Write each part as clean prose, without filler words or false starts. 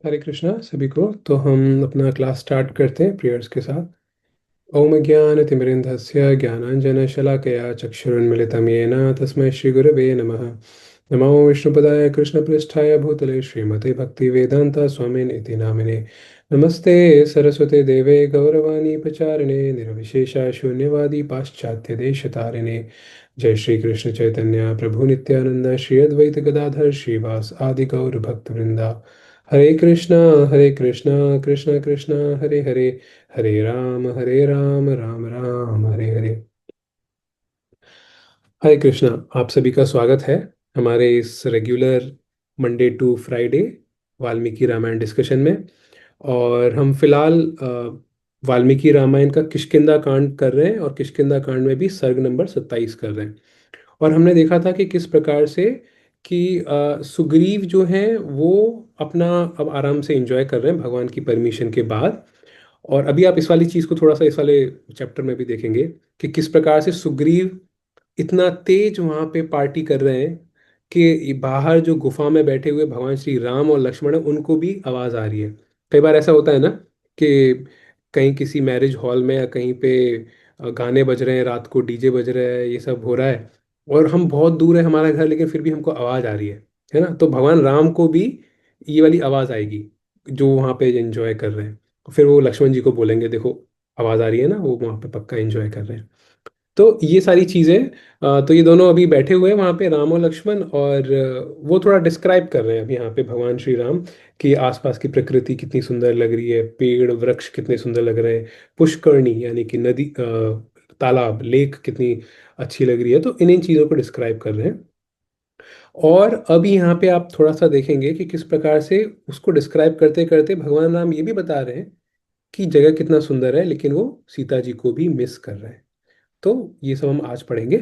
हरे कृष्णा सभी को। तो हम अपना क्लास स्टार्ट करते हैं प्रेयर्स के साथ। ओम ज्ञानतिमिरन्धस्य ज्ञानाञ्जनशलाकया चक्षुरुन्मिलितं येन तस्मै श्रीगुरवे नमः। नमो विष्णुपदाय कृष्णपृष्ठाय भूतले श्रीमते भक्तिवेदान्ता स्वामिन् इति नामिने। नमस्ते सरस्वते देवे गौरवाणी प्रचारिणे निर्विशेषा शून्यवादी पाश्चात्यदेशतारिणे। जय श्री कृष्ण चैतन्य प्रभु नित्यानंद श्री अद्वैत गदाधर श्रीवास आदि गौर भक्तवृंदा। हरे कृष्णा कृष्ण कृष्ण हरे हरे, हरे राम राम राम हरे हरे। हरे कृष्णा। आप सभी का स्वागत है हमारे इस regular Monday to Friday Valmiki Ramayana discussion में। और हम फिलहाल वाल्मीकि रामायण का किष्किंधा कांड कर रहे हैं और किष्किंधा कांड में भी सर्ग नंबर 27 कर रहे हैं। और हमने देखा था कि किस प्रकार से कि सुग्रीव जो हैं वो अपना अब आराम से एंजॉय कर रहे हैं भगवान की परमिशन के बाद। और अभी आप इस वाली चीज़ को थोड़ा सा इस वाले चैप्टर में भी देखेंगे कि किस प्रकार से सुग्रीव इतना तेज वहां पे पार्टी कर रहे हैं कि ये बाहर जो गुफा में बैठे हुए भगवान श्री राम और लक्ष्मण है उनको भी आवाज आ रही है। कई बार ऐसा होता है ना कि कहीं किसी मैरिज हॉल में या कहीं पे गाने बज रहे हैं, रात को डीजे बज रहे हैं, ये सब हो रहा है और हम बहुत दूर है हमारा घर लेकिन फिर भी हमको आवाज आ रही है ना। तो भगवान राम को भी ये वाली आवाज आएगी जो वहां पे एंजॉय कर रहे हैं। फिर वो लक्ष्मण जी को बोलेंगे देखो आवाज आ रही है ना, वो वहां पे पक्का एंजॉय कर रहे हैं। तो ये सारी चीजें तो ये दोनों अभी बैठे हुए हैं वहाँ पे राम और लक्ष्मण, और वो थोड़ा डिस्क्राइब कर रहे हैं अभी यहाँ पे भगवान श्री राम कि आसपास की प्रकृति कितनी सुंदर लग रही है, पेड़ वृक्ष कितने सुंदर लग रहे हैं, पुष्करणी यानी कि नदी, तालाब लेक कितनी अच्छी लग रही है। तो इन इन चीज़ों को डिस्क्राइब कर रहे हैं। और अभी यहाँ पे आप थोड़ा सा देखेंगे कि किस प्रकार से उसको डिस्क्राइब करते करते भगवान राम ये भी बता रहे हैं कि जगह कितना सुंदर है लेकिन वो सीता जी को भी मिस कर रहे हैं। तो ये सब हम आज पढ़ेंगे।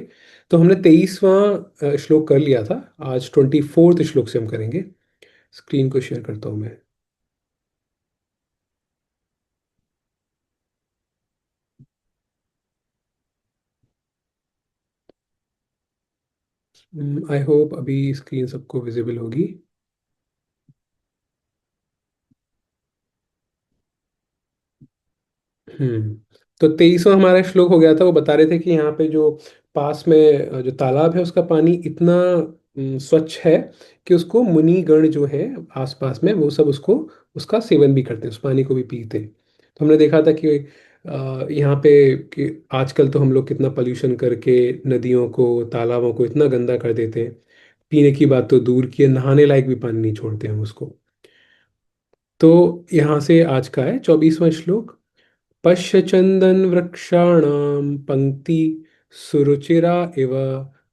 तो हमने 23वां श्लोक कर लिया था, आज 24th श्लोक से हम करेंगे। स्क्रीन को शेयर करता हूँ मैं। आई होप अभी स्क्रीन सबको विजिबल होगी। हम्म। तो 23वां हमारा श्लोक हो गया था, वो बता रहे थे कि यहाँ पे जो पास में जो तालाब है उसका पानी इतना स्वच्छ है कि उसको मुनि गण जो है आसपास में वो सब उसको उसका सेवन भी करते हैं, उस पानी को भी पीते हैं। तो हमने देखा था कि यहाँ पे कि आजकल तो हम लोग कितना पोल्यूशन करके नदियों को तालाबों को इतना गंदा कर देते हैं। पीने की बात तो दूर की है, नहाने लायक भी पानी नहीं छोड़ते हम उसको। तो यहाँ से आज का है 24वां श्लोक। पश्य चंदन वृक्षाणां पंक्ति सुरुचिरा इव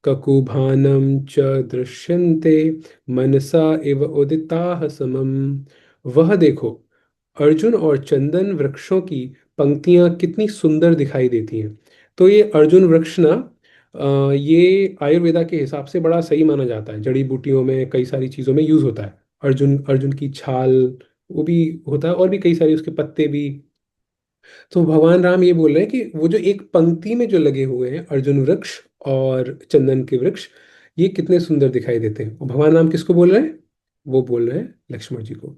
ककुभानं च दृश्यन्ते मनसा इव उदिताः समम। वह देखो, अर्जुन और चंदन वृक्षों की पंक्तियां कितनी सुंदर दिखाई देती हैं। तो ये अर्जुन वृक्ष ना ये आयुर्वेदा के हिसाब से बड़ा सही माना जाता है, जड़ी बूटियों में कई सारी चीज़ों में यूज होता है। अर्जुन अर्जुन की छाल वो भी होता है और भी कई सारी उसके पत्ते भी। तो भगवान राम ये बोल रहे हैं कि वो जो एक पंक्ति में जो लगे हुए हैं अर्जुन वृक्ष और चंदन के वृक्ष, ये कितने सुंदर दिखाई देते हैं। और भगवान राम किसको बोल रहे हैं? वो बोल रहे हैं लक्ष्मण जी को।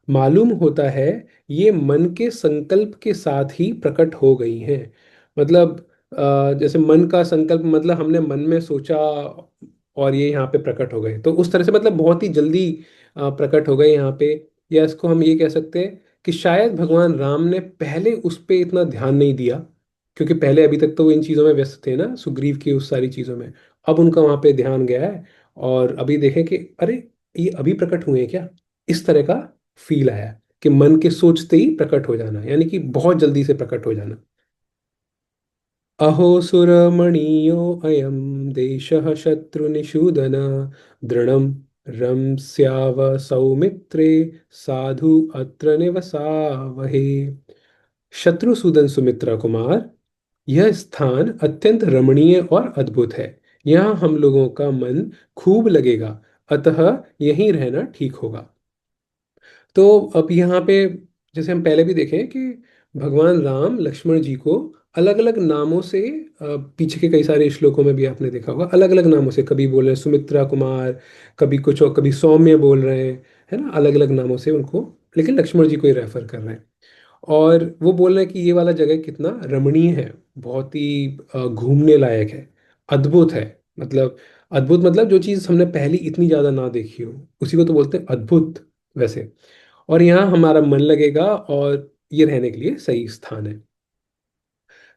मालूम होता है ये मन के संकल्प के साथ ही प्रकट हो गई हैं। मतलब जैसे मन का संकल्प मतलब हमने मन में सोचा और ये यहाँ पे प्रकट हो गए, तो उस तरह से मतलब बहुत ही जल्दी प्रकट हो गए यहाँ पे। या इसको हम ये कह सकते हैं कि शायद भगवान राम ने पहले उस पे इतना ध्यान नहीं दिया, क्योंकि पहले अभी तक तो वो इन चीज़ों में व्यस्त थे ना, सुग्रीव की उस सारी चीज़ों में। अब उनका वहाँ पे ध्यान गया है और अभी देखें कि अरे ये अभी प्रकट हुए हैं क्या, इस तरह का फील आया कि मन के सोचते ही प्रकट हो जाना, यानी कि बहुत जल्दी से प्रकट हो जाना। अहो सुरमणीयो अयं देशः शत्रुनिषूदन दृढ़ं रम्स्याव सौमित्रे साधु अत्र निवसावहे। शत्रुसूदन सुमित्रा कुमार, यह स्थान अत्यंत रमणीय और अद्भुत है। यहाँ हम लोगों का मन खूब लगेगा, अतः यहीं रहना ठीक होगा। तो अब यहाँ पे जैसे हम पहले भी देखें कि भगवान राम लक्ष्मण जी को अलग अलग नामों से पीछे के कई सारे श्लोकों में भी आपने देखा होगा अलग अलग नामों से, कभी बोल रहे हैं सुमित्रा कुमार, कभी कुछ और, कभी सौम्य बोल रहे हैं, है ना, अलग अलग नामों से उनको, लेकिन लक्ष्मण जी को ही रेफर कर रहे हैं। और वो बोल रहे हैं कि ये वाला जगह कितना रमणीय है, बहुत ही घूमने लायक है, अद्भुत है। मतलब अद्भुत मतलब जो चीज़ हमने पहली इतनी ज़्यादा ना देखी हो, उसी को तो बोलते हैं अद्भुत वैसे। और यहाँ हमारा मन लगेगा, और ये रहने के लिए सही स्थान है।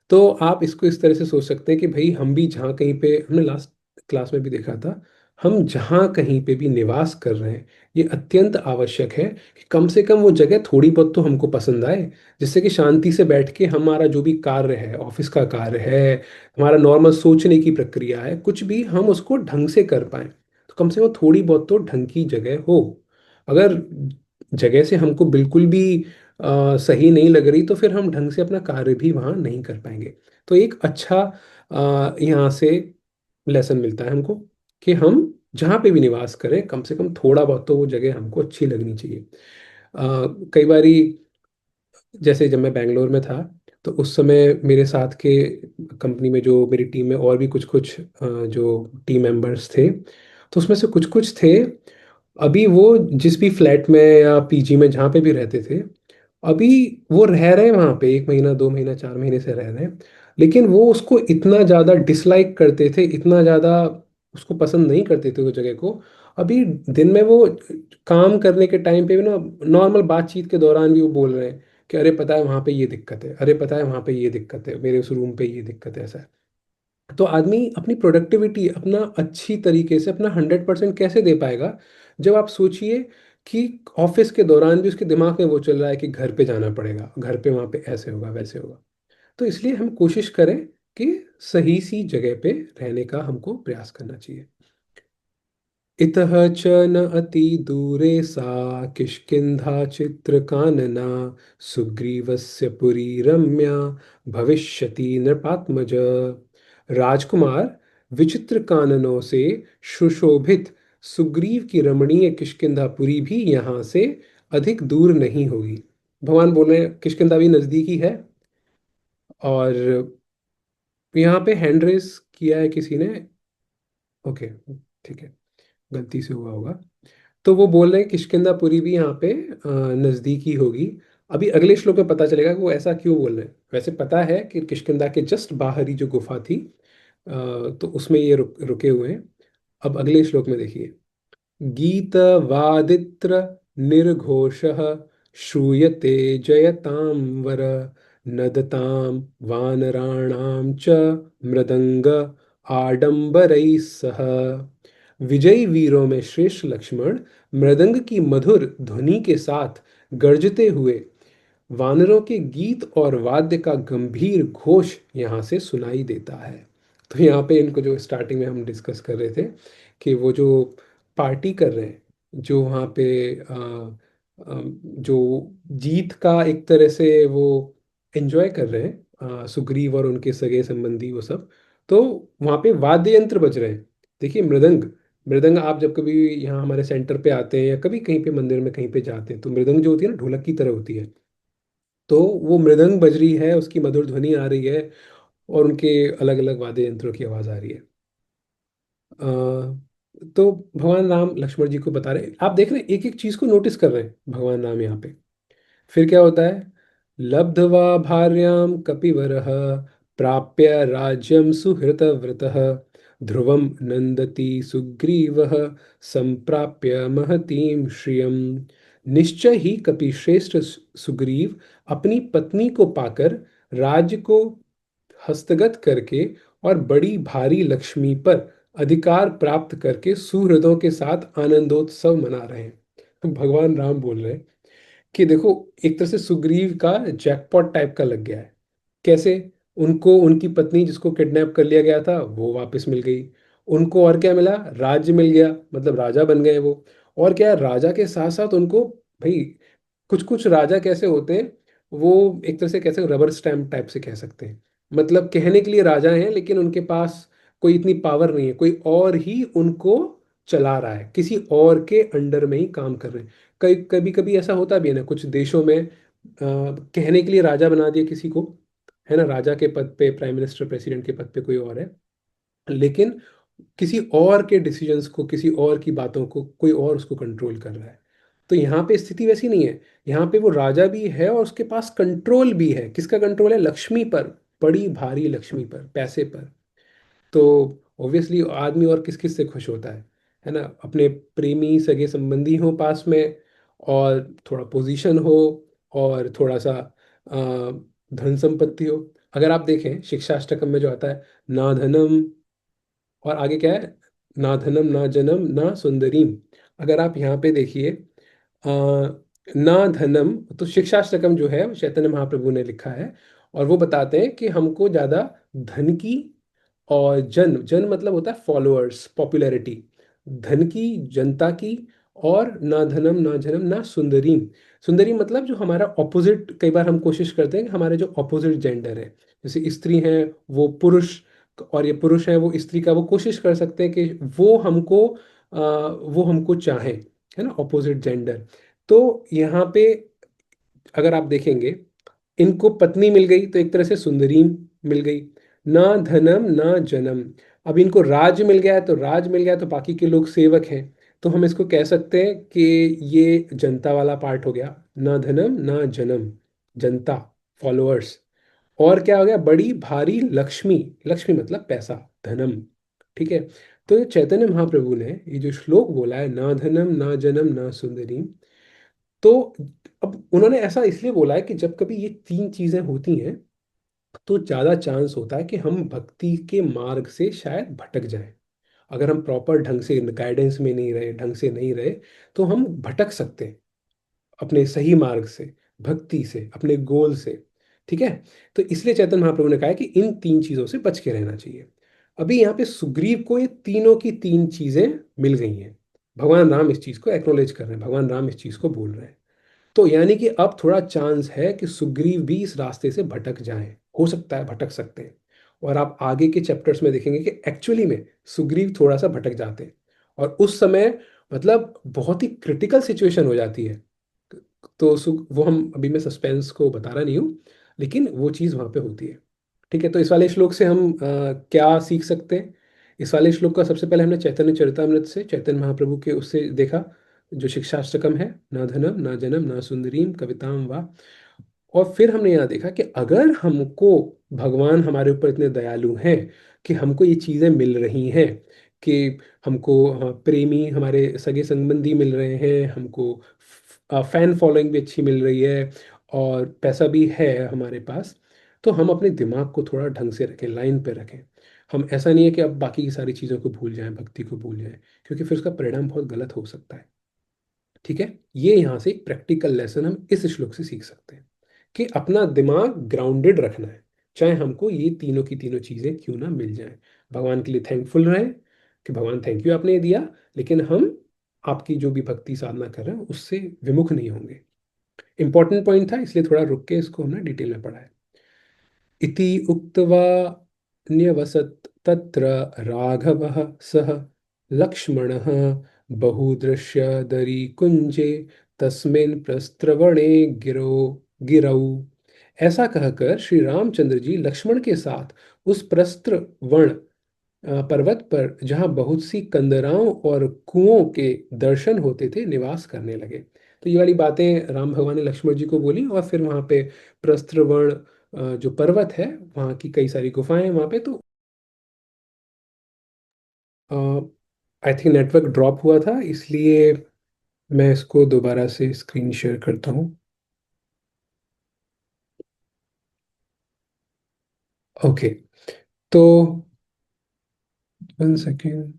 तो आप इसको इस तरह से सोच सकते हैं कि भाई हम भी जहाँ कहीं पे, हमने लास्ट क्लास में भी देखा था, हम जहाँ कहीं पे भी निवास कर रहे हैं, ये अत्यंत आवश्यक है कि कम से कम वो जगह थोड़ी बहुत तो हमको पसंद आए, जिससे कि शांति से बैठ के हमारा जो भी कार्य है, ऑफिस का कार्य है, हमारा नॉर्मल सोचने की प्रक्रिया है, कुछ भी हम उसको ढंग से कर पाए। तो कम से कम थोड़ी बहुत तो ढंग की जगह हो। अगर जगह से हमको बिल्कुल भी सही नहीं लग रही, तो फिर हम ढंग से अपना कार्य भी वहाँ नहीं कर पाएंगे। तो एक अच्छा यहाँ से लेसन मिलता है हमको कि हम जहाँ पे भी निवास करें, कम से कम थोड़ा बहुत तो वो जगह हमको अच्छी लगनी चाहिए। कई बारी, जैसे जब मैं बैंगलोर में था, तो उस समय मेरे साथ के कंपनी में, जो मेरी टीम में और भी कुछ कुछ जो टीम मेंबर्स थे, तो उसमें से कुछ कुछ थे, अभी वो जिस भी फ्लैट में या पीजी में जहाँ पे भी रहते थे, अभी वो रह रहे हैं वहाँ पे 1 महीना 2 महीना 4 महीने से रह रहे हैं, लेकिन वो उसको इतना ज़्यादा डिसलाइक करते थे, इतना ज़्यादा उसको पसंद नहीं करते थे वो जगह को। अभी दिन में वो काम करने के टाइम पे भी ना, नॉर्मल बातचीत के दौरान भी वो बोल रहे हैं कि अरे पता है वहाँ पे ये दिक्कत है, अरे पता है वहाँ पे ये दिक्कत है, मेरे उस रूम पे ये दिक्कत है, ऐसा है। तो आदमी अपनी प्रोडक्टिविटी अपना अच्छी तरीके से अपना 100% कैसे दे पाएगा, जब आप सोचिए कि ऑफिस के दौरान भी उसके दिमाग में वो चल रहा है कि घर पे जाना पड़ेगा, घर पे वहाँ पे ऐसे होगा वैसे होगा। तो इसलिए हम कोशिश करें कि सही सी जगह पे रहने का हमको प्रयास करना चाहिए। इतः च न अतिदूरे सा किष्किन्धा चित्रकानना सुग्रीवस्य पुरी रम्या भविष्यति नृपात्मज। राजकुमार विचित्र काननों से सुशोभित सुग्रीव की रमणीय किष्किंधापुरी भी यहाँ से अधिक दूर नहीं होगी। भगवान बोल रहे हैं किष्किंधा भी नजदीकी है। और यहाँ पे हैंड रेस किया है किसी ने। ओके, ठीक है, गलती से हुआ होगा। तो वो बोल रहे हैं किष्किंधापुरी भी यहाँ पे नजदीकी होगी। अभी अगले श्लोक में पता चलेगा कि वो ऐसा क्यों बोल रहे हैं। वैसे पता है कि किष्किंधा के जस्ट बाहर ही जो गुफा थी, तो उसमें ये रुके हुए हैं। अब अगले श्लोक में देखिए, गीतवादित्र निर्घोषः श्रूयते जयतां वर नदतां वानराणां च मृदंग आडंबरैः सह। विजयी वीरों में श्रेष्ठ लक्ष्मण मृदंग की मधुर ध्वनि के साथ गरजते हुए वानरों के गीत और वाद्य का गंभीर घोष यहाँ से सुनाई देता है। तो यहाँ पे इनको जो स्टार्टिंग में हम डिस्कस कर रहे थे कि वो जो पार्टी कर रहे हैं, जो वहाँ पे जो जीत का एक तरह से वो एंजॉय कर रहे हैं, सुग्रीव और उनके सगे संबंधी वो सब, तो वहाँ पे वाद्य यंत्र बज रहे हैं। देखिए मृदंग, मृदंग आप जब कभी यहाँ हमारे सेंटर पे आते हैं या कभी कहीं पे मंदिर में कहीं पे जाते हैं, तो मृदंग जो होती है ना, ढोलक की तरह होती है। तो वो मृदंग बज रही है, उसकी मधुर ध्वनि आ रही है, और उनके अलग अलग वाद्य यंत्रों की आवाज आ रही है। तो भगवान राम लक्ष्मण जी को बता रहे हैं, आप देख रहे हैं एक एक चीज को नोटिस कर रहे हैं भगवान राम यहाँ पे। फिर क्या होता है, लब्ध्वा भार्यां कपिवरः प्राप्य राज्यं सुहृतव्रतः ध्रुवं नंदति सुग्रीवः संप्राप्य महतीं श्रियं। निश्चय ही कपिश्रेष्ठ सुग्रीव अपनी पत्नी को पाकर, राज्य को हस्तगत करके और बड़ी भारी लक्ष्मी पर अधिकार प्राप्त करके सुहृदों के साथ आनंदोत्सव मना रहे हैं। तो भगवान राम बोल रहे हैं कि देखो, एक तरह से सुग्रीव का जैकपॉट टाइप का लग गया है। कैसे, उनको उनकी पत्नी जिसको किडनैप कर लिया गया था वो वापस मिल गई, उनको और क्या मिला, राज्य मिल गया, मतलब राजा बन गए वो। और क्या, राजा के साथ साथ उनको, भाई कुछ कुछ राजा कैसे होते हैं, वो एक तरह से कैसे रबर स्टैम्प टाइप से कह सकते हैं। मतलब कहने के लिए राजा हैं, लेकिन उनके पास कोई इतनी पावर नहीं है, कोई और ही उनको चला रहा है, किसी और के अंडर में ही काम कर रहे हैं। कई कभी कभी ऐसा होता भी है ना कुछ देशों में, कहने के लिए राजा बना दिया किसी को, है ना, राजा के पद पे, प्राइम मिनिस्टर प्रेसिडेंट के पद पे कोई और है, लेकिन किसी और के डिसीजंस को, किसी और की बातों को कोई और उसको कंट्रोल कर रहा है। तो यहाँ पे स्थिति वैसी नहीं है। यहाँ पे वो राजा भी है और उसके पास कंट्रोल भी है। किसका कंट्रोल है? लक्ष्मी पर, बड़ी भारी लक्ष्मी पर, पैसे पर। तो ऑब्वियसली आदमी और किस किस से खुश होता है ना? अपने प्रेमी सगे संबंधी हो पास में, और थोड़ा पोजीशन हो, और थोड़ा सा धन संपत्ति हो। अगर आप देखें शिक्षाष्टकम में जो आता है, ना धनम, और आगे क्या है, ना धनम ना जनम ना सुंदरीम। अगर आप यहाँ पे देखिए, अ, ना धनम, तो शिक्षाष्टकम जो है वो चैतन्य महाप्रभु ने लिखा है, और वो बताते हैं कि हमको ज़्यादा धन की, और जन जन मतलब होता है फॉलोअर्स, पॉपुलैरिटी, धन की, जनता की, और ना धनम ना जनम ना सुंदरीम। सुंदरी मतलब जो हमारा ऑपोजिट, कई बार हम कोशिश करते हैं कि हमारे जो ऑपोजिट जेंडर है, जैसे स्त्री है वो पुरुष, और ये पुरुष है वो स्त्री का, वो कोशिश कर सकते हैं कि वो हमको चाहे, है ना, ऑपोजिट जेंडर। तो यहाँ पे अगर आप देखेंगे, इनको पत्नी मिल गई तो एक तरह से सुंदरी मिल गई। ना धनम ना जनम, अब इनको राज मिल गया है, तो राज मिल गया तो बाकी के लोग सेवक हैं, तो हम इसको कह सकते हैं कि ये जनता वाला पार्ट हो गया। ना धनम ना जनम, जनता, फॉलोअर्स। और क्या हो गया? बड़ी भारी लक्ष्मी, लक्ष्मी मतलब पैसा, धनम। ठीक है। तो ये चैतन्य महाप्रभु ने ये जो श्लोक बोला है, ना धनम ना जनम ना सुंदरी, तो अब उन्होंने ऐसा इसलिए बोला है कि जब कभी ये तीन चीजें होती हैं, तो ज्यादा चांस होता है कि हम भक्ति के मार्ग से शायद भटक जाएं। अगर हम प्रॉपर ढंग से गाइडेंस में नहीं रहे, ढंग से नहीं रहे, तो हम भटक सकते हैं अपने सही मार्ग से, भक्ति से, अपने गोल से। ठीक है। तो इसलिए चैतन्य महाप्रभु ने कहा है कि इन तीन चीजों से बच के रहना चाहिए। अभी यहाँ पे सुग्रीव को ये तीनों की तीन चीजें मिल गई हैं। भगवान राम इस चीज को एक्नोलेज कर रहे हैं, भगवान राम इस चीज को बोल रहे हैं। तो यानी कि अब थोड़ा चांस है कि सुग्रीव भी इस रास्ते से भटक जाएं, हो सकता है भटक सकते हैं। और आप आगे के चैप्टर्स में देखेंगे कि एक्चुअली में सुग्रीव थोड़ा सा भटक जाते हैं, और उस समय मतलब बहुत ही क्रिटिकल सिचुएशन हो जाती है। तो वो हम अभी, मैं सस्पेंस को बता रहा नहीं हूँ, लेकिन वो चीज़ वहाँ पे होती है। ठीक है। तो इस वाले श्लोक से हम क्या सीख सकते हैं? इस वाले श्लोक का सबसे पहले हमने चैतन्य चरितामृत से, चैतन्य महाप्रभु के उससे देखा, जो शिक्षाष्टकम है, ना धनम ना जनम ना सुंदरीम कविताम वा। और फिर हमने यहाँ देखा कि अगर हमको भगवान हमारे ऊपर इतने दयालु हैं कि हमको ये चीज़ें मिल रही हैं, कि हमको प्रेमी, हमारे सगे संबंधी मिल रहे हैं, हमको फैन फॉलोइंग भी अच्छी मिल रही है, और पैसा भी है हमारे पास, तो हम अपने दिमाग को थोड़ा ढंग से रखें, लाइन पे रखें। हम, ऐसा नहीं है कि अब बाकी की सारी चीज़ों को भूल जाएं, भक्ति को भूल जाएं, क्योंकि फिर उसका परिणाम बहुत गलत हो सकता है। ठीक है। ये यहाँ से एक प्रैक्टिकल लेसन हम इस श्लोक से सीख सकते हैं, कि अपना दिमाग ग्राउंडेड रखना है, चाहे हमको ये तीनों की तीनों चीजें क्यों ना मिल जाएं। भगवान के लिए थैंकफुल रहें कि भगवान थैंक यू आपने ये दिया, लेकिन हम आपकी जो भी भक्ति साधना कर रहे हैं उससे विमुख नहीं होंगे। इंपॉर्टेंट पॉइंट था, इसलिए थोड़ा रुक के इसको हमने डिटेल में पढ़ा है। इति उक्त्वा न्यवसत् तत्र राघवः सः लक्ष्मणः बहुदृश्यदरिकुञ्जे तस्मिन् प्रस्त्रवणे गिरौ। ऐसा कहकर श्री रामचंद्र जी लक्ष्मण के साथ उस प्रस्त्र वन, पर्वत पर, जहाँ बहुत सी कंदराओं और कुओं के दर्शन होते थे, निवास करने लगे। तो ये वाली बातें राम भगवान ने लक्ष्मण जी को बोली, और फिर वहाँ पे प्रस्त्रवण, जो पर्वत है, वहाँ की कई सारी गुफाएं हैं वहाँ पे। तो आई थिंक नेटवर्क ड्रॉप हुआ था, इसलिए मैं इसको दोबारा से स्क्रीन शेयर करता हूँ। ओके। तो 1 सेकेंड।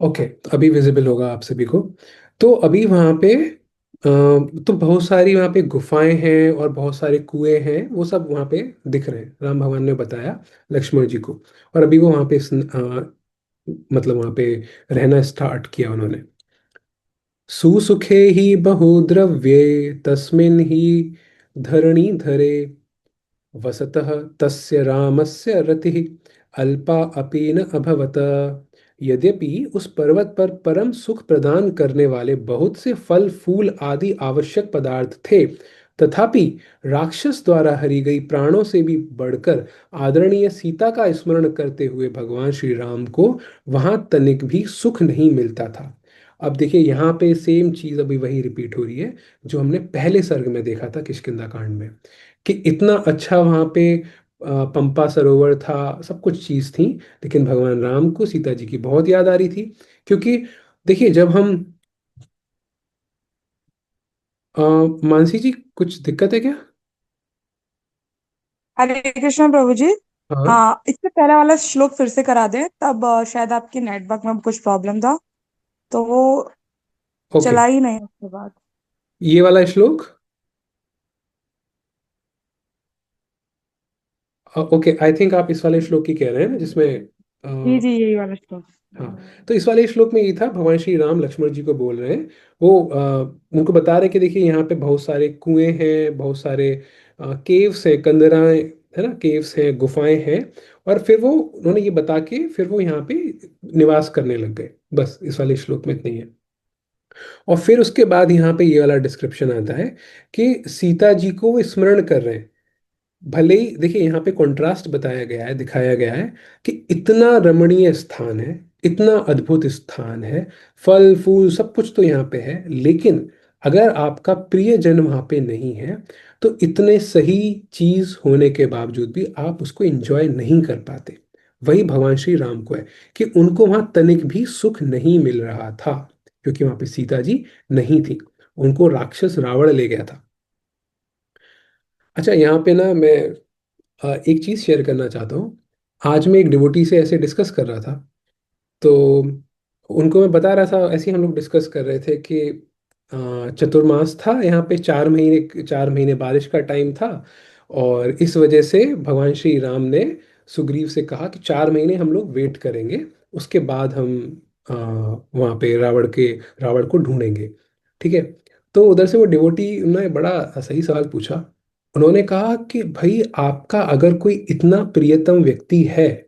ओके, अभी विजिबल होगा आप सभी को। तो अभी वहाँ पे तो बहुत सारी वहाँ पे गुफाएं हैं और बहुत सारे कुएं हैं, वो सब वहाँ पे दिख रहे हैं, राम भगवान ने बताया लक्ष्मण जी को। और अभी वो वहाँ पे मतलब वहाँ पे रहना स्टार्ट किया उन्होंने। सुसुखे ही बहुद्रव्ये तस्मिन् ही धरणी धरे वसतः तस्य रामस्य रतिः अल्पा अपि न अभवत। यद्यपि उस पर्वत पर परम सुख प्रदान करने वाले बहुत से फल फूल आदि आवश्यक पदार्थ थे, तथापि राक्षस द्वारा हरी गई प्राणों से भी बढ़कर आदरणीय सीता का स्मरण करते हुए भगवान श्री राम को वहां तनिक भी सुख नहीं मिलता था। अब देखिए यहाँ पे सेम चीज अभी वही रिपीट हो रही है जो हमने पहले सर्ग में देखा था किष्किंधा कांड में, कि इतना अच्छा वहां पे पंपा सरोवर था, सब कुछ चीज थी, लेकिन भगवान राम को सीता जी की बहुत याद आ रही थी। क्योंकि देखिए जब हम अ, मानसी जी कुछ दिक्कत है क्या? हरे कृष्ण प्रभु जी। हाँ। हाँ, इससे पहले वाला श्लोक फिर से करा दें, तब शायद आपकी नेटवर्क में कुछ प्रॉब्लम था, तो वो ओके, चला ही नहीं उसके बाद। ये वाला श्लोक। ओके, आई थिंक आप इस वाले श्लोक की कह रहे हैं ना जिसमें जी जी, यही वाला श्लोक। हाँ, तो इस वाले श्लोक में ये था, भगवान श्री राम लक्ष्मण जी को बोल रहे हैं। वो उनको बता रहे हैं कि देखिए यहाँ पे बहुत सारे कुएं हैं, बहुत सारे केव्स हैं, कंदराएं, है ना, केव्स हैं, गुफाएं हैं। और फिर वो उन्होंने ये बता के फिर वो यहाँ पे निवास करने लग गए। बस इस वाले श्लोक में इतना ही है। और फिर उसके बाद यहाँ पे ये वाला डिस्क्रिप्शन आता है कि सीता जी को वो स्मरण कर रहे हैं। भले ही देखिए यहाँ पे कॉन्ट्रास्ट बताया गया है, दिखाया गया है कि इतना रमणीय स्थान है, इतना अद्भुत स्थान है, फल फूल सब कुछ तो यहाँ पे है, लेकिन अगर आपका प्रिय जन वहाँ पे नहीं है तो इतने सही चीज होने के बावजूद भी आप उसको एंजॉय नहीं कर पाते। वही भगवान श्री राम को है कि उनको वहाँ तनिक भी सुख नहीं मिल रहा था, क्योंकि वहाँ पे सीता जी नहीं थी, उनको राक्षस रावण ले गया था। अच्छा, यहाँ पे ना मैं एक चीज शेयर करना चाहता हूँ। आज मैं एक डिवोटी से ऐसे डिस्कस कर रहा था, तो उनको मैं बता रहा था, ऐसे ही हम लोग डिस्कस कर रहे थे कि चतुर्मास था यहाँ पे, 4 महीने, 4 महीने बारिश का टाइम था। और इस वजह से भगवान श्री राम ने सुग्रीव से कहा कि 4 महीने हम लोग वेट करेंगे, उसके बाद हम वहाँ पे रावण को ढूंढेंगे। ठीक है। तो उधर से वो डिवोटी ने बड़ा सही सवाल पूछा। उन्होंने कहा कि भाई आपका अगर कोई इतना प्रियतम व्यक्ति है,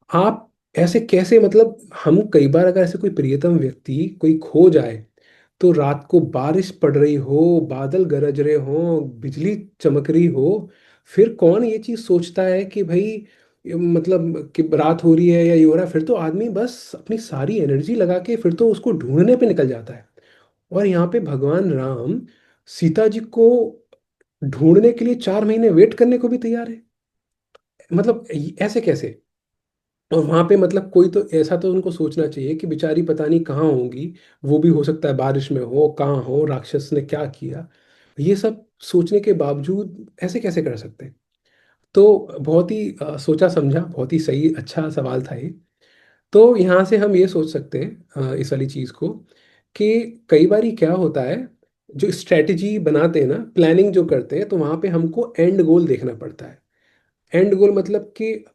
आप ऐसे कैसे, मतलब हम कई बार अगर ऐसे कोई प्रियतम व्यक्ति कोई खो जाए, तो रात को बारिश पड़ रही हो, बादल गरज रहे हो, बिजली चमक रही हो, फिर कौन ये चीज सोचता है कि भाई मतलब कि रात हो रही है या ये हो रहा है, फिर तो आदमी बस अपनी सारी एनर्जी लगा के फिर तो उसको ढूंढने पे निकल जाता है। और यहाँ पे भगवान राम सीता जी को ढूंढने के लिए 4 महीने वेट करने को भी तैयार है। मतलब ऐसे कैसे? और वहां पे मतलब कोई तो ऐसा तो उनको सोचना चाहिए कि बेचारी पता नहीं कहाँ होंगी, वो भी हो सकता है बारिश में हो, कहाँ हो, राक्षस ने क्या किया, ये सब सोचने के बावजूद ऐसे कैसे कर सकते हैं? तो बहुत ही सोचा समझा, बहुत ही सही अच्छा सवाल था ये। तो यहाँ से हम ये सोच सकते हैं इस वाली चीज को, कि कई बार क्या होता है, जो स्ट्रेटजी बनाते हैं ना, प्लानिंग जो करते हैं, तो वहां पे हमको एंड गोल देखना पड़ता है। एंड गोल मतलब कि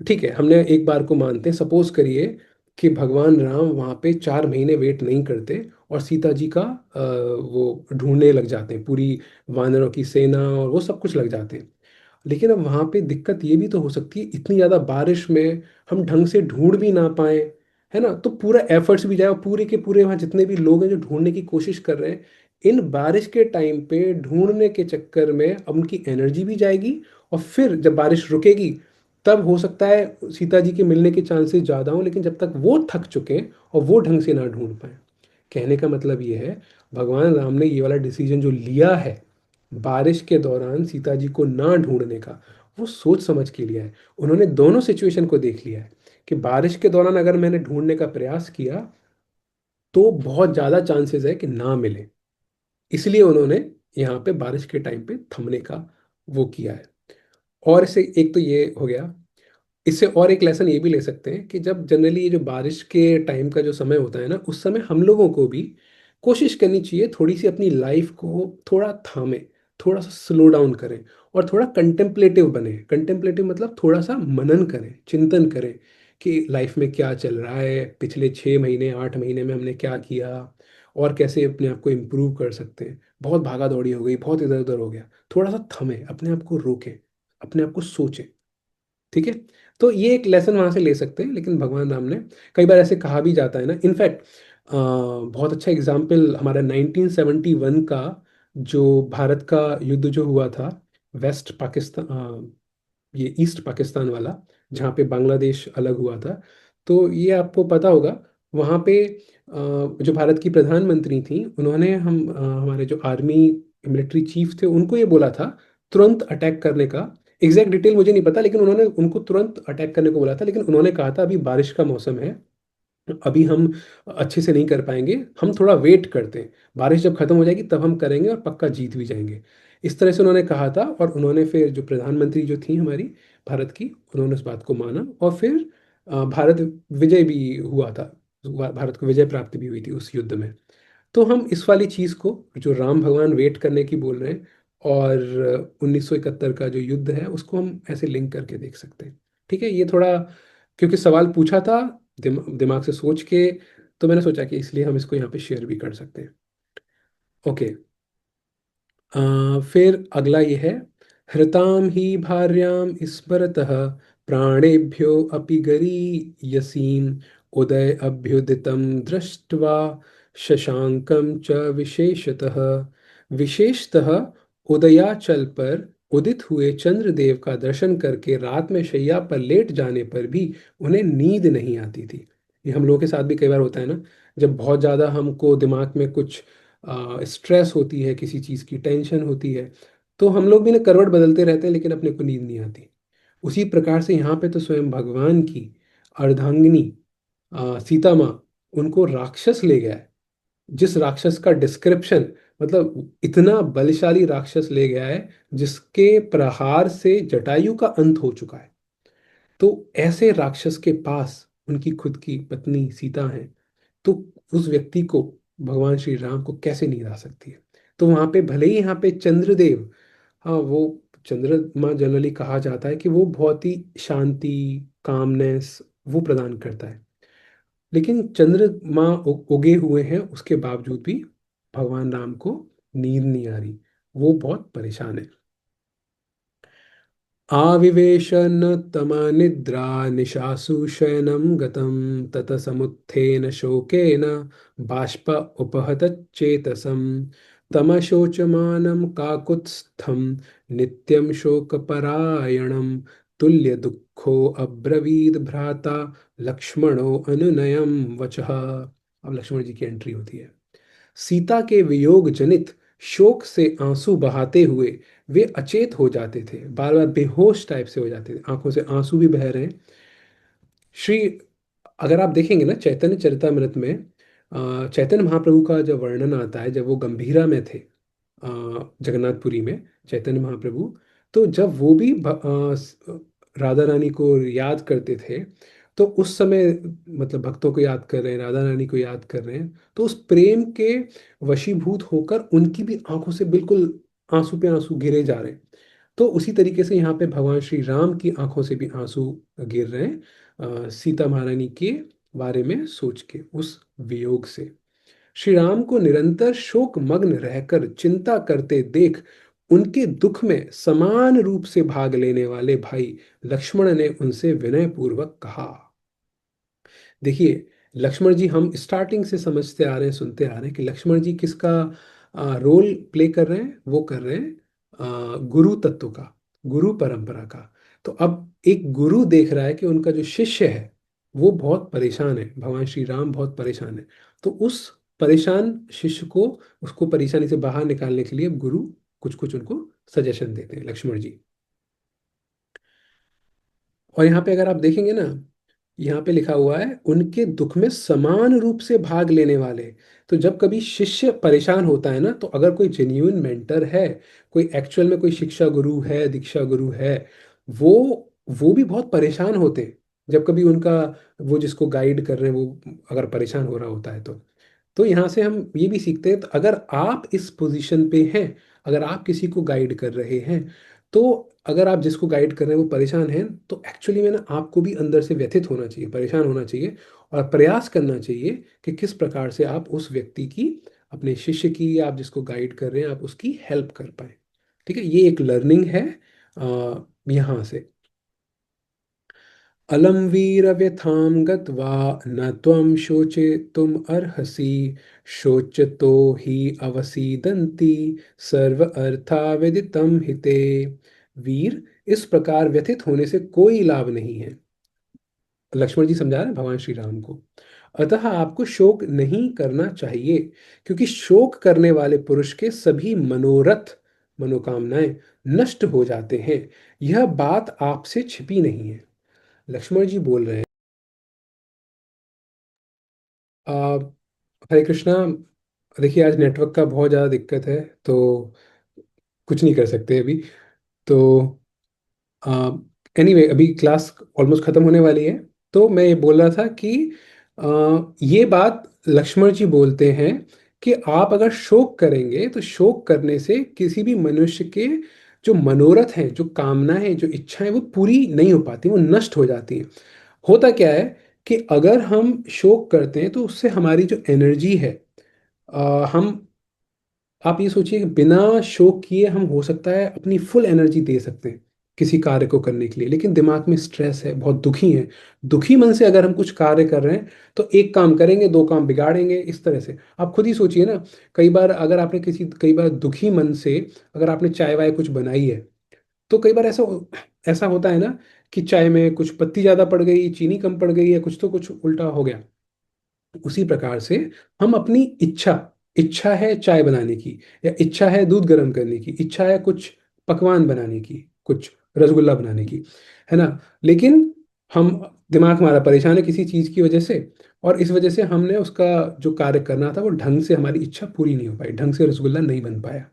ठीक है, हमने एक बार को मानते हैं, सपोज करिए कि भगवान राम वहाँ पे 4 महीने वेट नहीं करते और सीता जी का वो ढूंढने लग जाते हैं, पूरी वानरों की सेना और वो सब कुछ लग जाते हैं। लेकिन अब वहाँ पे दिक्कत ये भी तो हो सकती है, इतनी ज़्यादा बारिश में हम ढंग से ढूंढ भी ना पाए, है ना, तो पूरा एफर्ट्स भी जाए, और पूरे के पूरे वहाँ जितने भी लोग हैं जो ढूंढने की कोशिश कर रहे हैं, इन बारिश के टाइम पे ढूंढने के चक्कर में अब उनकी एनर्जी भी जाएगी। और फिर जब बारिश रुकेगी तब हो सकता है सीता जी के मिलने के चांसेस ज़्यादा हों, लेकिन जब तक वो थक चुके और वो ढंग से ना ढूंढ पाए। कहने का मतलब ये है, भगवान राम ने ये वाला डिसीजन जो लिया है बारिश के दौरान सीता जी को ना ढूंढने का, वो सोच समझ के लिया है। उन्होंने दोनों सिचुएशन को देख लिया है कि बारिश के दौरान अगर मैंने ढूंढने का प्रयास किया तो बहुत ज़्यादा चांसेस है कि ना मिले, इसलिए उन्होंने यहाँ पे बारिश के टाइम पे थमने का वो किया है। और इससे एक तो ये हो गया, इससे और एक लेसन ये भी ले सकते हैं कि जब जनरली ये जो बारिश के टाइम का जो समय होता है ना, उस समय हम लोगों को भी कोशिश करनी चाहिए थोड़ी सी अपनी लाइफ को थोड़ा थामे, थोड़ा सा स्लो डाउन करें, और थोड़ा कंटेम्पलेटिव बने। कंटेम्पलेटिव मतलब थोड़ा सा मनन करें, चिंतन करें कि लाइफ में क्या चल रहा है, पिछले 6 महीने 8 महीने में हमने क्या किया, और कैसे अपने आप को इम्प्रूव कर सकते हैं। बहुत भागा दौड़ी हो गई, बहुत इधर उधर हो गया, थोड़ा सा थमे, अपने आप को रोकें, अपने आप को सोचें। ठीक है। तो ये एक लेसन वहां से ले सकते हैं, लेकिन भगवान राम ने, कई बार ऐसे कहा भी जाता है ना, इनफैक्ट बहुत अच्छा एग्जाम्पल हमारा 1971 का जो भारत का युद्ध जो हुआ था, वेस्ट पाकिस्तान, ये ईस्ट पाकिस्तान वाला, जहाँ पे बांग्लादेश अलग हुआ था। तो ये आपको पता होगा, वहाँ पे जो भारत की प्रधानमंत्री थी, उन्होंने हमारे जो आर्मी मिलिट्री चीफ थे उनको ये बोला था तुरंत अटैक करने का। एग्जैक्ट डिटेल मुझे नहीं पता, लेकिन उन्होंने उनको तुरंत अटैक करने को बोला था, लेकिन उन्होंने कहा था अभी बारिश का मौसम है, अभी हम अच्छे से नहीं कर पाएंगे, हम थोड़ा वेट करते हैं, बारिश जब खत्म हो जाएगी तब हम करेंगे और पक्का जीत भी जाएंगे। इस तरह से उन्होंने कहा था, और उन्होंने फिर जो प्रधानमंत्री जो थी हमारी भारत की, उन्होंने उस बात को माना, और फिर भारत विजय भी हुआ था, भारत को विजय प्राप्ति भी हुई थी उस युद्ध में। तो हम इस वाली चीज़ को, जो राम भगवान वेट करने की बोल रहे हैं, और 1971 का जो युद्ध है उसको हम ऐसे लिंक करके देख सकते हैं। ठीक है, ये थोड़ा क्योंकि सवाल पूछा था दिमाग से सोच के, तो मैंने सोचा कि इसलिए हम इसको यहाँ पे शेयर भी कर सकते हैं। ओके। फिर अगला ये है, हृताम ही भार्याम स्मरतः प्राणेभ्यो अपि गरीयसीम उदय अभ्युदितं दृष्ट्वा शशांकं च विशेषतः। विशेषतः उदयाचल पर उदित हुए चंद्रदेव का दर्शन करके रात में शैया पर लेट जाने पर भी उन्हें नींद नहीं आती थी। ये हम लोगों के साथ भी कई बार होता है ना, जब बहुत ज़्यादा हमको दिमाग में कुछ स्ट्रेस होती है, किसी चीज़ की टेंशन होती है, तो हम लोग भी ना करवट बदलते रहते हैं, लेकिन अपने को नींद नहीं आती। उसी प्रकार से यहाँ पे तो स्वयं भगवान की अर्धांगिनी सीता माँ, उनको राक्षस ले गया है, जिस राक्षस का डिस्क्रिप्शन, मतलब इतना बलशाली राक्षस ले गया है जिसके प्रहार से जटायु का अंत हो चुका है। तो ऐसे राक्षस के पास उनकी खुद की पत्नी सीता है, तो उस व्यक्ति को, भगवान श्री राम को कैसे नींद आ सकती है? तो वहां पे भले ही यहाँ पे चंद्रदेव, हाँ वो चंद्रमा जनरली कहा जाता है कि वो बहुत ही शांति, कामनेस वो प्रदान करता है, लेकिन चंद्रमा उगे हुए हैं उसके बावजूद भी भगवान राम को नींद नहीं आ रही, वो बहुत परेशान है। आविवेश न तमनिद्रा निशासु शयनं गतं तत समुत्थेन शोकेन बाष्प उपहतच्चेतसं तमशोचमानं काकुत्स्थं नित्यं शोकपरायणं तुल्य दुःखो अब्रवीद भ्राता लक्ष्मणो अनुनयं वचः। अब लक्ष्मण जी की एंट्री होती है। सीता के वियोग जनित शोक से आंसू बहाते हुए वे अचेत हो जाते थे, बार बार बेहोश टाइप से हो जाते थे, आंखों से आंसू भी बह रहे हैं। श्री, अगर आप देखेंगे ना चैतन्य चरितमृत में, चैतन्य महाप्रभु का जब वर्णन आता है, जब वो गंभीरा में थे जगन्नाथपुरी में, चैतन्य महाप्रभु, तो जब वो भी राधा रानी को याद करते थे, तो उस समय, मतलब भक्तों को याद कर रहे हैं, राधा रानी को याद कर रहे हैं, तो उस प्रेम के वशीभूत होकर उनकी भी आंखों से बिल्कुल आंसू पे आंसू गिरे जा रहे हैं। तो उसी तरीके से यहाँ पे भगवान श्री राम की आंखों से भी आंसू गिर रहे हैं, सीता महारानी के बारे में सोच के, उस वियोग से। श्री राम को निरंतर शोक मग्न रहकर चिंता करते देख उनके दुख में समान रूप से भाग लेने वाले भाई लक्ष्मण ने उनसे विनय पूर्वक कहा। देखिए, लक्ष्मण जी, हम स्टार्टिंग से समझते आ रहे हैं, सुनते आ रहे हैं कि लक्ष्मण जी किसका रोल प्ले कर रहे हैं? वो कर रहे हैं गुरु तत्व का, गुरु परंपरा का। तो अब एक गुरु देख रहा है कि उनका जो शिष्य है वो बहुत परेशान है, भगवान श्री राम बहुत परेशान है। तो उस परेशान शिष्य को, उसको परेशानी से बाहर निकालने के लिए गुरु कुछ कुछ उनको सजेशन देते हैं, लक्ष्मण जी। और यहाँ पे अगर आप देखेंगे ना, यहाँ पे लिखा हुआ है उनके दुख में समान रूप से भाग लेने वाले। तो जब कभी शिष्य परेशान होता है ना, तो अगर कोई जेन्यून मेंटर है, कोई एक्चुअल में कोई शिक्षा गुरु है, दीक्षा गुरु है, वो वो भी बहुत परेशान होते हैं जब कभी उनका, वो जिसको गाइड कर रहे हैं वो अगर परेशान हो रहा होता है तो यहाँ से हम ये भी सीखते हैं, तो अगर आप इस पोजीशन पे हैं, अगर आप किसी को गाइड कर रहे हैं, तो अगर आप जिसको गाइड कर रहे हैं वो परेशान है, तो एक्चुअली में ना आपको भी अंदर से व्यथित होना चाहिए, परेशान होना चाहिए, और प्रयास करना चाहिए कि किस प्रकार से आप उस व्यक्ति की, अपने शिष्य की, या आप जिसको गाइड कर रहे हैं आप उसकी हेल्प कर पाए। ठीक है, ये एक लर्निंग है, यहाँ से, अलम वीर व्यथाम गत्वा न त्वं शोचितुम अर्हसि, शोचतो ही अवसीदन्ति सर्व अर्था विदितम हिते। वीर, इस प्रकार व्यथित होने से कोई लाभ नहीं है। लक्ष्मण जी समझा रहे हैं भगवान श्री राम को। अतः आपको शोक नहीं करना चाहिए, क्योंकि शोक करने वाले पुरुष के सभी मनोरथ, मनोकामनाएं नष्ट हो जाते हैं। यह बात आपसे छिपी नहीं है। लक्ष्मण जी बोल रहे हैं, आ, हरे कृष्णा, देखिए आज नेटवर्क का बहुत ज़्यादा दिक्कत है, तो कुछ नहीं कर सकते अभी। तो एनीवे अभी क्लास ऑलमोस्ट ख़त्म होने वाली है। तो मैं ये बोल रहा था कि ये बात लक्ष्मण जी बोलते हैं कि आप अगर शोक करेंगे तो शोक करने से किसी भी मनुष्य के जो मनोरथ हैं, जो कामनाएं हैं, जो इच्छाएं, वो पूरी नहीं हो पाती, वो नष्ट हो जाती हैं। होता क्या है कि अगर हम शोक करते हैं तो उससे हमारी जो एनर्जी है, हम, आप ये सोचिए कि बिना शोक किए हम हो सकता है अपनी फुल एनर्जी दे सकते हैं किसी कार्य को करने के लिए, लेकिन दिमाग में स्ट्रेस है, बहुत दुखी है। दुखी मन से अगर हम कुछ कार्य कर रहे हैं तो एक काम करेंगे, दो काम बिगाड़ेंगे, इस तरह से आप खुद ही सोचिए ना। कई बार अगर आपने कई बार दुखी मन से अगर आपने चाय वाय कुछ बनाई है, तो कई बार ऐसा ऐसा होता है ना कि चाय में कुछ पत्ती ज़्यादा पड़ गई, चीनी कम पड़ गई, या कुछ तो कुछ उल्टा हो गया। उसी प्रकार से हम अपनी इच्छा, इच्छा है चाय बनाने की, या इच्छा है दूध गर्म करने की, इच्छा है कुछ पकवान बनाने की, कुछ रसगुल्ला बनाने की, है ना, लेकिन हम, दिमाग हमारा परेशान है किसी चीज़ की वजह से, और इस वजह से हमने उसका जो कार्य करना था वो ढंग से, हमारी इच्छा पूरी नहीं हो पाई, ढंग से रसगुल्ला नहीं बन पाया।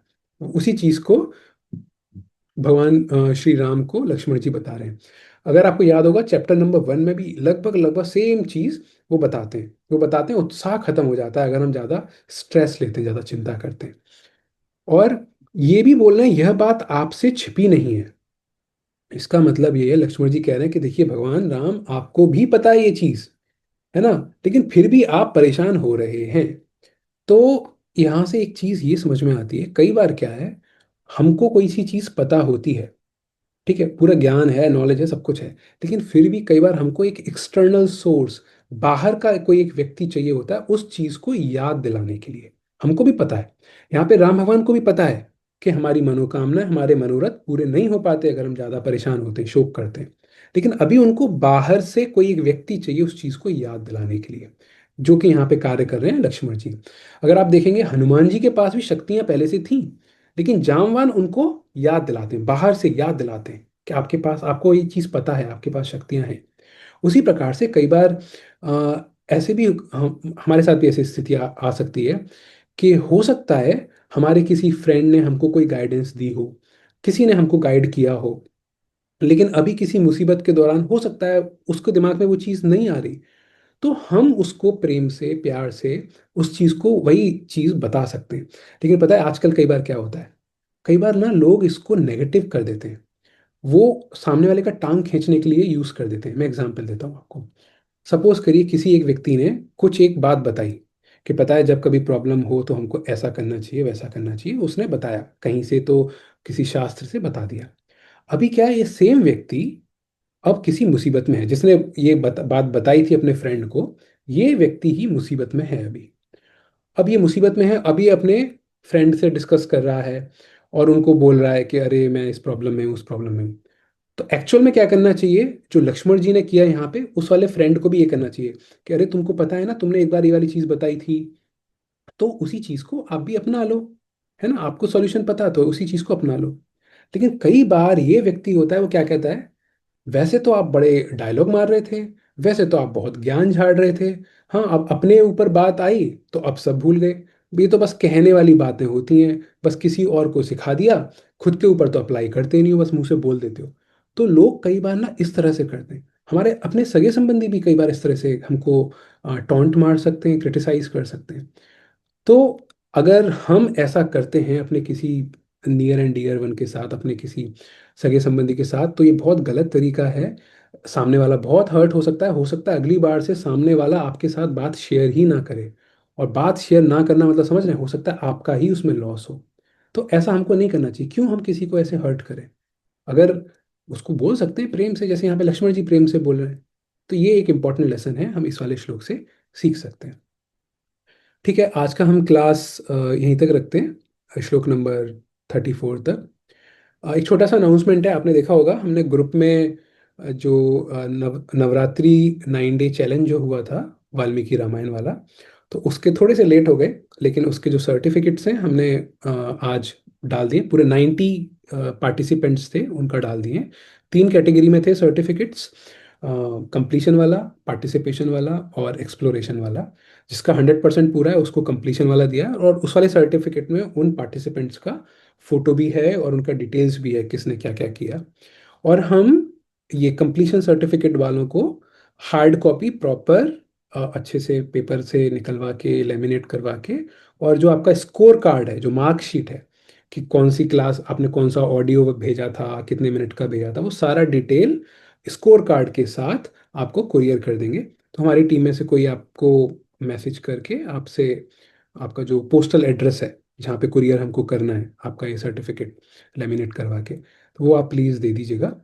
उसी चीज़ को भगवान श्री राम को लक्ष्मण जी बता रहे हैं। अगर आपको याद होगा चैप्टर नंबर 1 में भी लगभग लगभग सेम चीज वो बताते हैं। वो बताते हैं उत्साह खत्म हो जाता है अगर हम ज्यादा स्ट्रेस लेते हैं, ज्यादा चिंता करते हैं। और ये भी बोल रहे हैं यह बात आपसे छिपी नहीं है। इसका मतलब ये है, लक्ष्मण जी कह रहे हैं कि देखिए भगवान राम, आपको भी पता है ये चीज, है ना, लेकिन फिर भी आप परेशान हो रहे हैं। तो यहाँ से एक चीज ये समझ में आती है, कई बार क्या है, हमको कोई सी चीज पता होती है, ठीक है, पूरा ज्ञान है, नॉलेज है, सब कुछ है, लेकिन फिर भी कई बार हमको एक एक्सटर्नल सोर्स, बाहर का कोई एक व्यक्ति चाहिए होता है उस चीज को याद दिलाने के लिए। हमको भी पता है, यहाँ पे राम भगवान को भी पता है कि हमारी मनोकामना, हमारे मनोरथ पूरे नहीं हो पाते अगर हम ज्यादा परेशान होते हैं, शोक करते हैं, लेकिन अभी उनको बाहर से कोई एक व्यक्ति चाहिए उस चीज को याद दिलाने के लिए, जो कि यहाँ पे कार्य कर रहे हैं लक्ष्मण जी। अगर आप देखेंगे हनुमान जी के पास भी शक्तियां पहले से थी, लेकिन जामवान उनको याद दिलाते हैं, बाहर से याद दिलाते हैं कि आपके पास, आपको ये चीज़ पता है, आपके पास शक्तियां हैं। उसी प्रकार से कई बार ऐसे भी हमारे साथ भी ऐसी स्थिति आ सकती है कि हो सकता है हमारे किसी फ्रेंड ने हमको कोई गाइडेंस दी हो, किसी ने हमको गाइड किया हो, लेकिन अभी किसी मुसीबत के दौरान हो सकता है उसको दिमाग में वो चीज़ नहीं आ रही, तो हम उसको प्रेम से, प्यार से उस चीज़ को, वही चीज़ बता सकते हैं। लेकिन पता है आजकल कई बार क्या होता है, कई बार ना लोग इसको नेगेटिव कर देते हैं, वो सामने वाले का टांग खींचने के लिए यूज कर देते हैं। मैं एग्जांपल देता हूँ आपको। सपोज करिए किसी एक व्यक्ति ने कुछ एक बात बताई कि पता है जब कभी प्रॉब्लम हो तो हमको ऐसा करना चाहिए, वैसा करना चाहिए, उसने बताया कहीं से, तो किसी शास्त्र से बता दिया। अभी क्या है, ये सेम व्यक्ति अब किसी मुसीबत में है, जिसने ये बात बताई थी अपने फ्रेंड को, ये व्यक्ति ही मुसीबत में है अभी। अब ये मुसीबत में है, अभी अपने फ्रेंड से डिस्कस कर रहा है और उनको बोल रहा है कि अरे मैं इस प्रॉब्लम में हूँ, उस प्रॉब्लम में हूँ। तो एक्चुअल में क्या करना चाहिए, जो लक्ष्मण जी ने किया यहाँ पे, उस वाले फ्रेंड को भी ये करना चाहिए कि अरे तुमको पता है ना, तुमने एक बार ये वाली चीज बताई थी, तो उसी चीज को आप भी अपना लो, है ना, आपको सॉल्यूशन पता है तो उसी चीज को अपना लो। लेकिन कई बार ये व्यक्ति होता है, वो क्या कहता है, वैसे तो आप बड़े डायलॉग मार रहे थे, वैसे तो आप बहुत ज्ञान झाड़ रहे थे, हाँ अब अपने ऊपर बात आई तो अब सब भूल गए, ये तो बस कहने वाली बातें होती हैं, बस किसी और को सिखा दिया, खुद के ऊपर तो अप्लाई करते ही नहीं हो, बस मुंह से बोल देते हो। तो लोग कई बार ना इस तरह से करते हैं, हमारे अपने सगे संबंधी भी कई बार इस तरह से हमको टॉन्ट मार सकते हैं, क्रिटिसाइज कर सकते हैं। तो अगर हम ऐसा करते हैं अपने किसी नियर एंड डियर वन के साथ, अपने किसी सगे संबंधी के साथ, तो ये बहुत गलत तरीका है। सामने वाला बहुत हर्ट हो सकता है अगली बार से सामने वाला आपके साथ बात शेयर ही ना करे। और बात शेयर ना करना मतलब समझ रहे हैं, हो सकता है आपका ही उसमें लॉस हो। तो ऐसा हमको नहीं करना चाहिए, क्यों हम किसी को ऐसे हर्ट करें। अगर उसको बोल सकते हैं प्रेम से, जैसे यहाँ पे लक्ष्मण जी प्रेम से बोल रहे हैं, तो ये एक इंपॉर्टेंट लेसन है, हम इस वाले श्लोक से सीख सकते हैं। ठीक है, आज का हम क्लास यहीं तक रखते हैं, श्लोक नंबर 34 तक। एक छोटा सा अनाउंसमेंट है, आपने देखा होगा हमने ग्रुप में जो नवरात्रि 9 डे चैलेंज जो हुआ था वाल्मीकि रामायण वाला, तो उसके थोड़े से लेट हो गए, लेकिन उसके जो सर्टिफिकेट्स हैं हमने आज डाल दिए। पूरे 90 पार्टिसिपेंट्स थे, उनका डाल दिए। 3 कैटेगरी में थे सर्टिफिकेट्स, कंप्लीशन वाला, पार्टिसिपेशन वाला और एक्सप्लोरेशन वाला। जिसका 100% पूरा है उसको कंप्लीशन वाला दिया, और उस वाले सर्टिफिकेट में उन पार्टिसिपेंट्स का फोटो भी है और उनका डिटेल्स भी है, किसने क्या क्या किया। और हम ये कंप्लीशन सर्टिफिकेट वालों को हार्ड कॉपी प्रॉपर अच्छे से पेपर से निकलवा के लेमिनेट करवा के, और जो आपका स्कोर कार्ड है, जो मार्कशीट है कि कौन सी क्लास आपने कौन सा ऑडियो भेजा था, कितने मिनट का भेजा था, वो सारा डिटेल स्कोर कार्ड के साथ आपको कुरियर कर देंगे। तो हमारी टीम में से कोई आपको मैसेज करके आपसे आपका जो पोस्टल एड्रेस है जहाँ पे कुरियर हमको करना है आपका ये सर्टिफिकेट लेमिनेट करवा के, तो वो आप प्लीज़ दे दीजिएगा।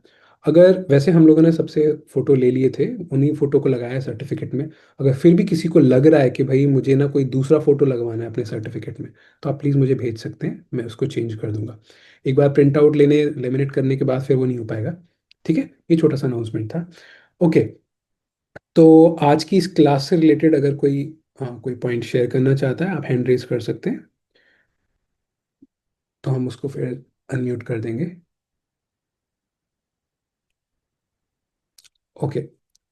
अगर वैसे हम लोगों ने सबसे फ़ोटो ले लिए थे, उन्हीं फ़ोटो को लगाया है सर्टिफिकेट में। अगर फिर भी किसी को लग रहा है कि भाई मुझे ना कोई दूसरा फ़ोटो लगवाना है अपने सर्टिफिकेट में, तो आप प्लीज़ मुझे भेज सकते हैं, मैं उसको चेंज कर दूंगा। एक बार प्रिंट आउट लेने लेमिनेट करने के बाद फिर वो नहीं हो पाएगा। ठीक है, ये छोटा सा अनाउंसमेंट था। ओके, तो आज की इस क्लास से रिलेटेड अगर कोई कोई पॉइंट शेयर करना चाहता है, आप हैंड रेज कर सकते हैं, तो हम उसको फिर अनम्यूट कर देंगे। ओके,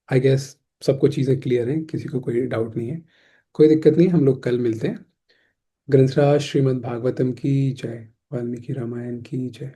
आई गेस सबको चीज़ें क्लियर हैं, किसी को कोई डाउट नहीं है। कोई दिक्कत नहीं, हम लोग कल मिलते हैं। ग्रंथराज श्रीमद् भागवतम की जय। वाल्मीकि रामायण की जय।